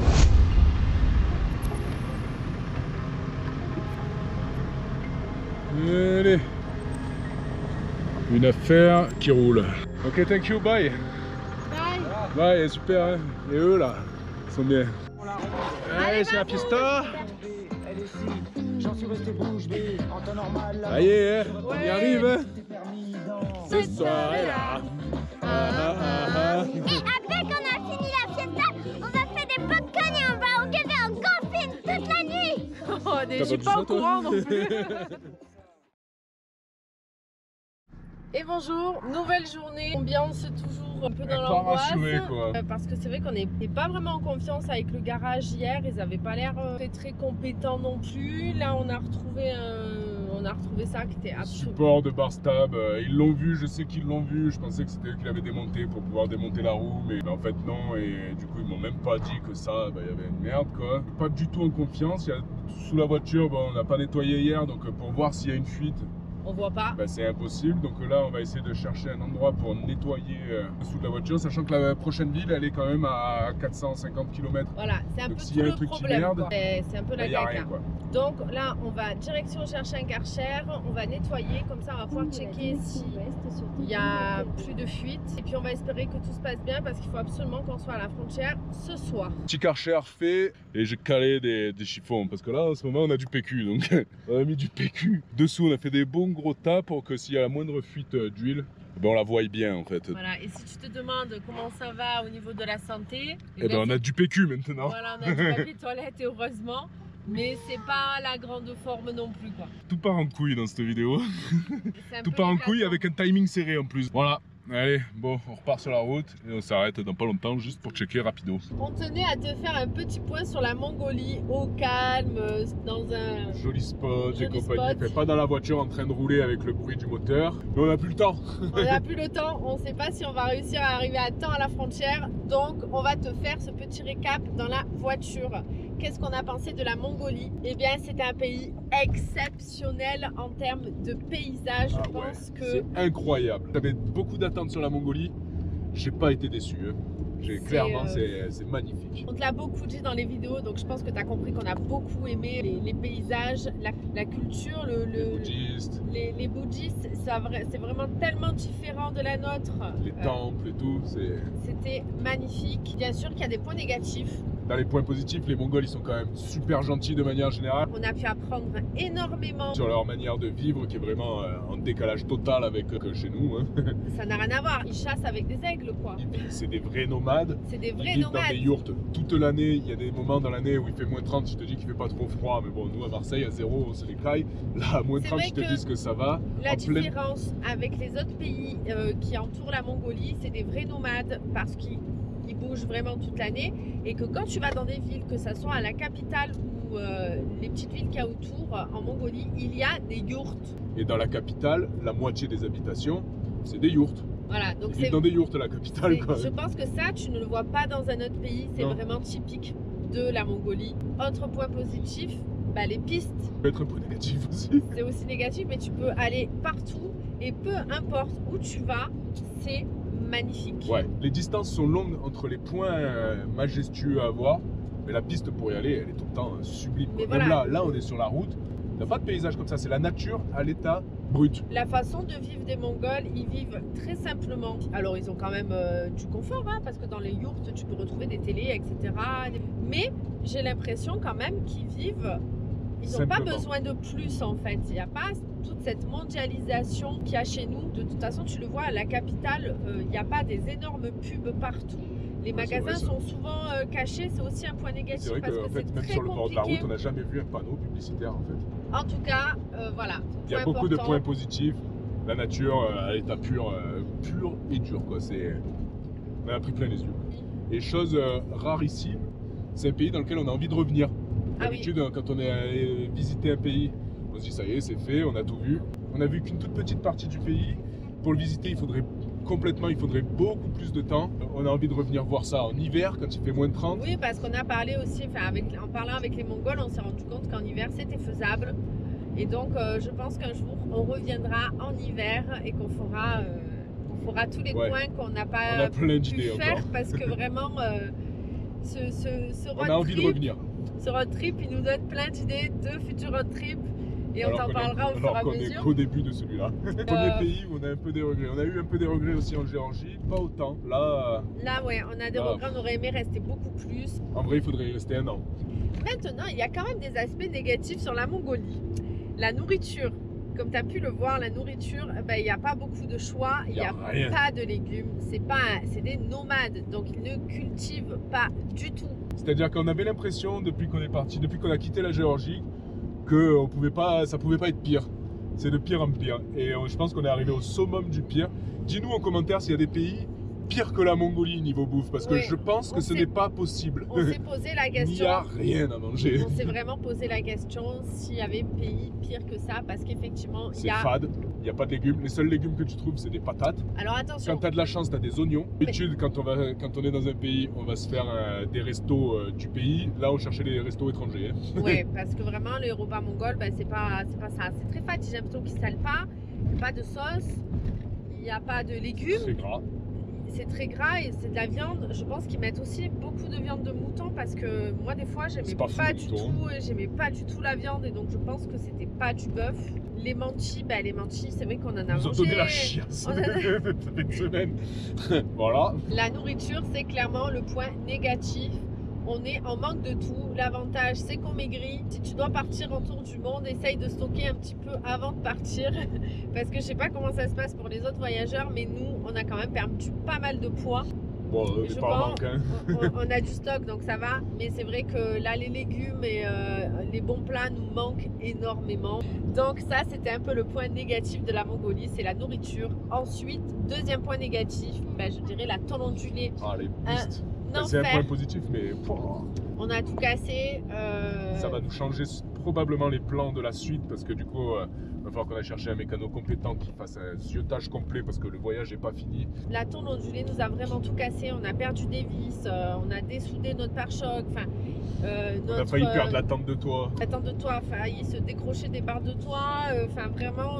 Speaker 2: Allez. Une affaire qui roule. Ok, thank you, bye.
Speaker 1: Bye.
Speaker 2: Bye, super. Hein. Et eux là, ils sont bien.
Speaker 1: Ah
Speaker 2: Allez, c'est la fiesta. Ça y est, hein, on y arrive. Hein. Cette soirée-là.
Speaker 5: Et après qu'on a fini la fiesta, on va faire des popcorn et on va regarder un grand film toute la nuit.
Speaker 1: Oh, je suis pas au courant non plus. Et bonjour, nouvelle journée, ambiance toujours un peu dans l'angoisse parce que c'est vrai qu'on n'est pas vraiment en confiance avec le garage hier, ils n'avaient pas l'air très compétents non plus. Là on a retrouvé ça qui était absolument...
Speaker 2: Support de Barstab, ils l'ont vu, je sais qu'ils l'ont vu, je pensais que c'était eux qui l'avaient démonté pour pouvoir démonter la roue, mais en fait non, et du coup ils m'ont même pas dit que ça, il y avait une merde quoi. Pas du tout en confiance, sous la voiture, on n'a pas nettoyé hier, donc pour voir s'il y a une fuite,
Speaker 1: on voit pas.
Speaker 2: C'est impossible, donc là on va essayer de chercher un endroit pour nettoyer dessous de la voiture, sachant que la prochaine ville elle est quand même à 450 km.
Speaker 1: Voilà, c'est un peu tout le problème. C'est un peu la caca. Donc là on va direction chercher un Karcher, on va nettoyer, comme ça on va pouvoir checker s'il y a plus de fuite. Et puis on va espérer que tout se passe bien parce qu'il faut absolument qu'on soit à la frontière ce soir.
Speaker 2: Petit Karcher fait et j'ai calé des chiffons parce que là en ce moment on a du PQ, donc on a mis du PQ. Dessous on a fait des bons gros tas pour que s'il y a la moindre fuite d'huile, on la voie bien en fait.
Speaker 1: Voilà, et si tu te demandes comment ça va au niveau de la santé,
Speaker 2: on a du PQ maintenant.
Speaker 1: Voilà, on a du papier toilette et heureusement, mais c'est pas la grande forme non plus quoi.
Speaker 2: Tout part en couille dans cette vidéo. Tout part en couille avec un timing serré en plus. Voilà. Allez, bon, on repart sur la route et on s'arrête dans pas longtemps juste pour checker rapido.
Speaker 1: On tenait à te faire un petit point sur la Mongolie, au calme, dans un
Speaker 2: joli spot et compagnie. Fait pas dans la voiture en train de rouler avec le bruit du moteur, mais on n'a plus le temps.
Speaker 1: On n'a plus le temps, on sait pas si on va réussir à arriver à temps à la frontière, donc on va te faire ce petit récap dans la voiture. Qu'est-ce qu'on a pensé de la Mongolie? Eh bien, c'est un pays exceptionnel en termes de paysage. Je pense que
Speaker 2: c'est incroyable. J'avais beaucoup d'attentes sur la Mongolie. J'ai pas été déçu. Hein. Clairement, c'est magnifique.
Speaker 1: On te l'a beaucoup dit dans les vidéos, donc je pense que tu as compris qu'on a beaucoup aimé les paysages, la culture, les bouddhistes. C'est vraiment tellement différent de la nôtre.
Speaker 2: Les temples et tout.
Speaker 1: C'était magnifique. Bien sûr qu'il y a des points négatifs.
Speaker 2: Dans les points positifs, les Mongols ils sont quand même super gentils de manière générale.
Speaker 1: On a pu apprendre énormément
Speaker 2: sur leur manière de vivre qui est vraiment en décalage total avec chez nous. Hein.
Speaker 1: Ça n'a rien à voir, ils chassent avec des aigles quoi.
Speaker 2: C'est des vrais nomades.
Speaker 1: C'est des vrais
Speaker 2: ils vivent
Speaker 1: nomades.
Speaker 2: Dans des yourtes toute l'année. Il y a des moments dans l'année où il fait moins 30, je te dis qu'il fait pas trop froid. Mais bon, nous à Marseille à 0 c'est les cailles. Là à moins 30 je te dis que ça va.
Speaker 1: La différence avec les autres pays qui entourent la Mongolie, c'est des vrais nomades parce qu'ils bougent vraiment toute l'année et que quand tu vas dans des villes, que ce soit à la capitale ou les petites villes qu'il y a autour en Mongolie, il y a des yourtes.
Speaker 2: Et dans la capitale, la moitié des habitations, c'est des yourtes.
Speaker 1: Voilà, donc
Speaker 2: c'est dans des yourtes la capitale.
Speaker 1: Je pense que ça, tu ne le vois pas dans un autre pays, c'est vraiment typique de la Mongolie. Autre point positif, les pistes.
Speaker 2: Ça peut être un point négatif aussi.
Speaker 1: C'est aussi négatif, mais tu peux aller partout et peu importe où tu vas, c'est magnifique.
Speaker 2: Ouais, les distances sont longues entre les points majestueux à voir, mais la piste pour y aller, elle est tout le temps sublime. Même voilà. là, on est sur la route, il n'y a pas de paysage comme ça, c'est la nature à l'état brut.
Speaker 1: La façon de vivre des Mongols, ils vivent très simplement. Alors ils ont quand même du confort, hein, parce que dans les yourtes, tu peux retrouver des télés, etc. Mais j'ai l'impression quand même qu'ils vivent... Ils n'ont pas besoin de plus en fait, il n'y a pas toute cette mondialisation qu'il y a chez nous. De toute façon, tu le vois à la capitale, il n'y a pas des énormes pubs partout. Les magasins sont souvent cachés, c'est aussi un point négatif.
Speaker 2: C'est vrai
Speaker 1: parce
Speaker 2: que,
Speaker 1: que
Speaker 2: fait, même sur le bord de la route, on n'a jamais vu un panneau publicitaire en fait.
Speaker 1: En tout cas, voilà.
Speaker 2: Il y a beaucoup de points positifs. La nature à l'état pur et dur quoi. On a pris plein les yeux. Et chose rarissime, c'est un pays dans lequel on a envie de revenir. D'habitude, quand on est allé visiter un pays, on se dit ça y est, c'est fait, on a tout vu. On a vu qu'une toute petite partie du pays. Pour le visiter, il faudrait beaucoup plus de temps. On a envie de revenir voir ça en hiver, quand il fait moins de 30.
Speaker 1: Oui, parce qu'on a parlé aussi, en parlant avec les Mongols, on s'est rendu compte qu'en hiver, c'était faisable. Et donc, je pense qu'un jour, on reviendra en hiver et qu'on fera tous les points qu'on n'a pas pu faire. Parce que vraiment, ce
Speaker 2: on a envie de revenir.
Speaker 1: Ce road trip, il nous donne plein d'idées de futurs road trips et on t'en parlera au fur et à mesure. Alors qu'on est
Speaker 2: qu'au début de celui-là. Premier pays où on a un peu des regrets. On a eu un peu des regrets aussi en Géorgie, pas autant. Là ouais,
Speaker 1: on a des regrets, on aurait aimé rester beaucoup plus.
Speaker 2: En vrai, il faudrait y rester 1 an.
Speaker 1: Maintenant, il y a quand même des aspects négatifs sur la Mongolie. La nourriture. Comme tu as pu le voir, la nourriture, il n'y a pas beaucoup de choix, il n'y a pas de légumes, c'est des nomades, donc ils ne cultivent pas du tout.
Speaker 2: C'est-à-dire qu'on avait l'impression, depuis qu'on est parti, depuis qu'on a quitté la Géorgie, que ça pouvait pas être pire. C'est de pire en pire. Et je pense qu'on est arrivé au summum du pire. Dis-nous en commentaire s'il y a des pays pire que la Mongolie niveau bouffe, parce que je pense que ce n'est pas possible.
Speaker 1: On s'est posé la question.
Speaker 2: Il n'y a rien à manger.
Speaker 1: On s'est vraiment posé la question s'il y avait un pays pire que ça, parce qu'effectivement,
Speaker 2: c'est fade. Il n'y a pas de légumes. Les seuls légumes que tu trouves, c'est des patates.
Speaker 1: Alors attention.
Speaker 2: Quand tu as de la chance, tu as des oignons. D'habitude, quand on est dans un pays, on va se faire des restos du pays. Là, on cherchait les restos étrangers.
Speaker 1: Oui, parce que vraiment, les repas mongols, c'est pas ça. C'est très fade. J'ai l'impression qu'ils ne salent pas. Il n'y a pas de sauce. Il n'y a pas de légumes.
Speaker 2: C'est gras.
Speaker 1: C'est très gras et c'est de la viande. Je pense qu'ils mettent aussi beaucoup de viande de mouton parce que moi des fois j'aimais pas du tout la viande et donc je pense que c'était pas du bœuf. Les manchis, c'est vrai qu'on en a mangé.
Speaker 2: Ils ont donné la chiasse. Ça fait une semaine. Voilà.
Speaker 1: La nourriture, c'est clairement le point négatif. On est en manque de tout. L'avantage, c'est qu'on maigrit. Si tu dois partir en tour du monde, essaye de stocker un petit peu avant de partir. Parce que je sais pas comment ça se passe pour les autres voyageurs, mais nous, on a quand même perdu pas mal de poids.
Speaker 2: Bon, c'est pas un manque, hein.
Speaker 1: on a du stock, donc ça va. Mais c'est vrai que là, les légumes et les bons plats nous manquent énormément. Donc ça, c'était un peu le point négatif de la Mongolie, c'est la nourriture. Ensuite, deuxième point négatif, je dirais la tôle ondulée.
Speaker 2: Ah, les pistes. C'est un point positif, mais
Speaker 1: on a tout cassé.
Speaker 2: Ça va nous changer probablement les plans de la suite parce que du coup, il va falloir qu'on aille chercher un mécano compétent qui fasse un ziotage complet parce que le voyage n'est pas fini.
Speaker 1: La tôle ondulée nous a vraiment tout cassé. On a perdu des vis, on a dessoudé notre pare-choc.
Speaker 2: On a failli perdre la tente de toit.
Speaker 1: La tente de toit a failli se décrocher des barres de toit. Vraiment.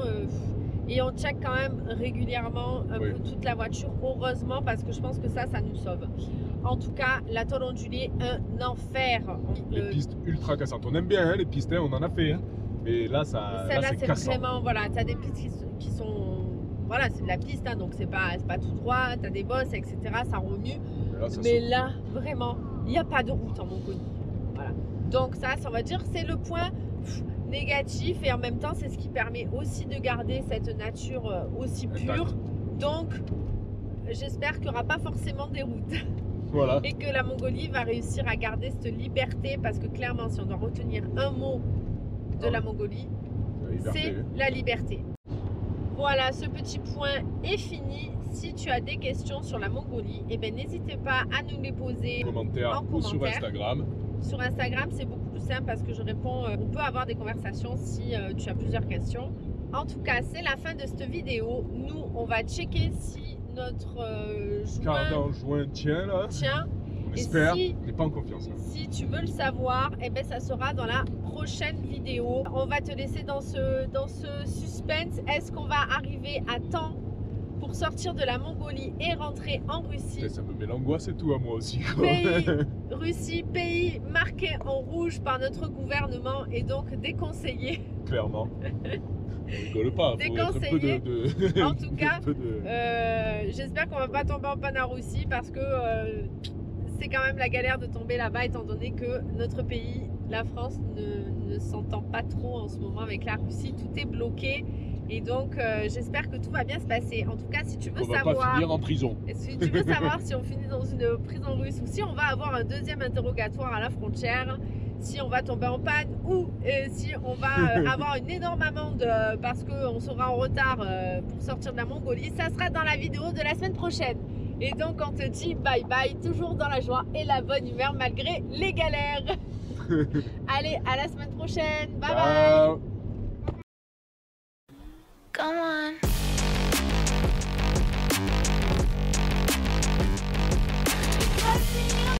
Speaker 1: Et on check quand même régulièrement un peu toute la voiture, heureusement, parce que je pense que ça nous sauve. En tout cas, la tôle ondulée, un enfer.
Speaker 2: Les pistes ultra cassantes. On aime bien les pistes, on en a fait. Mais là, c'est cassant.
Speaker 1: Vraiment, tu as des pistes qui sont... Voilà, c'est de la piste, donc c'est pas tout droit. Tu as des bosses, etc. Ça remue. Mais là, vraiment, il n'y a pas de route en Mongolie. Voilà. Donc ça, on va dire, c'est le point négatif et en même temps c'est ce qui permet aussi de garder cette nature aussi pure. Donc j'espère qu'il n'y aura pas forcément des routes.
Speaker 2: Voilà.
Speaker 1: Et que la Mongolie va réussir à garder cette liberté parce que clairement si on doit retenir un mot de la Mongolie, c'est la liberté. Voilà, ce petit point est fini. Si tu as des questions sur la Mongolie, n'hésitez pas à nous les poser en commentaire
Speaker 2: ou sur Instagram.
Speaker 1: Sur Instagram, c'est beaucoup plus simple parce que je réponds, on peut avoir des conversations si tu as plusieurs questions. En tout cas, c'est la fin de cette vidéo. Nous, on va checker si notre
Speaker 2: joint tient là. On espère, on n'est pas en confiance.
Speaker 1: Si tu veux le savoir, ça sera dans la prochaine vidéo. On va te laisser dans ce suspense. Est-ce qu'on va arriver à temps pour sortir de la Mongolie et rentrer en Russie?
Speaker 2: Ça me met l'angoisse et tout à moi aussi.
Speaker 1: Russie, pays marqué en rouge par notre gouvernement et donc déconseillé.
Speaker 2: Clairement. On rigole pas.
Speaker 1: Déconseillé. En tout cas, j'espère qu'on va pas tomber en panne en Russie parce que c'est quand même la galère de tomber là-bas étant donné que notre pays, la France, ne s'entend pas trop en ce moment avec la Russie. Tout est bloqué. Et donc, j'espère que tout va bien se passer. En tout cas, si tu veux savoir...
Speaker 2: On va pas finir en prison.
Speaker 1: Si tu veux savoir si on finit dans une prison russe ou si on va avoir un deuxième interrogatoire à la frontière, si on va tomber en panne ou si on va avoir une énorme amende parce qu'on sera en retard pour sortir de la Mongolie, ça sera dans la vidéo de la semaine prochaine. Et donc, on te dit bye bye, toujours dans la joie et la bonne humeur malgré les galères. Allez, à la semaine prochaine. Bye bye.
Speaker 3: Come on.